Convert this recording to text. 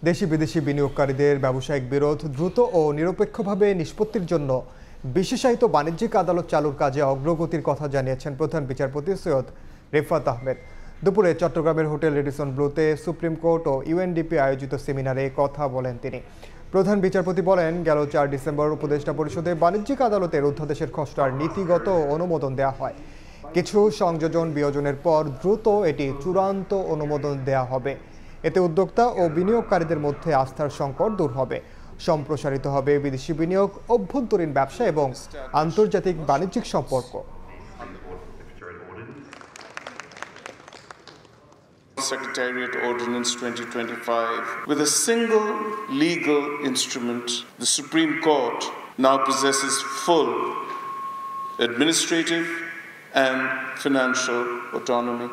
দেশি বিদেশি বিনিয়োগকারীদের ব্যবসায়িক বিরোধ দ্রুত ও নিরপেক্ষভাবে নিষ্পত্তির জন্য বিশেষায়িত বাণিজ্যিক আদালত চালুর কাজে অগ্রগতির কথা জানিয়েছেন প্রধান বিচারপতি সৈয়দ রিফাত আহমেদ। দুপুরে চট্টগ্রামের হোটেল রেডিসন ব্লুতে সুপ্রিম কোর্ট ও ইউএনডিপি আয়োজিত সেমিনারে কথা বলেন তিনি। প্রধান বিচারপতি বলেন, গেল 4 ডিসেম্বর উপদেষ্টা পরিষদে বাণিজ্যিক আদালতের অধ্যাদেশের খসড়ার নীতিগত অনুমোদন দেওয়া হয়। কিছু সংযোজন বিয়োজনের পর দ্রুত এটি চূড়ান্ত অনুমোদন দেওয়া হবে। এতে উদ্যোক্তা ও বিনিয়োগকারীদের মধ্যে আস্থার সংকট দূর হবে, সম্প্রসারিত হবে বিদেশি বিনিয়োগ, অভ্যন্তরীণ ব্যবসা এবং আন্তর্জাতিক বাণিজ্যিক সম্পর্ক। Secretariat Ordinance 2025. With a single legal instrument, the Supreme Court now possesses full administrative and financial autonomy.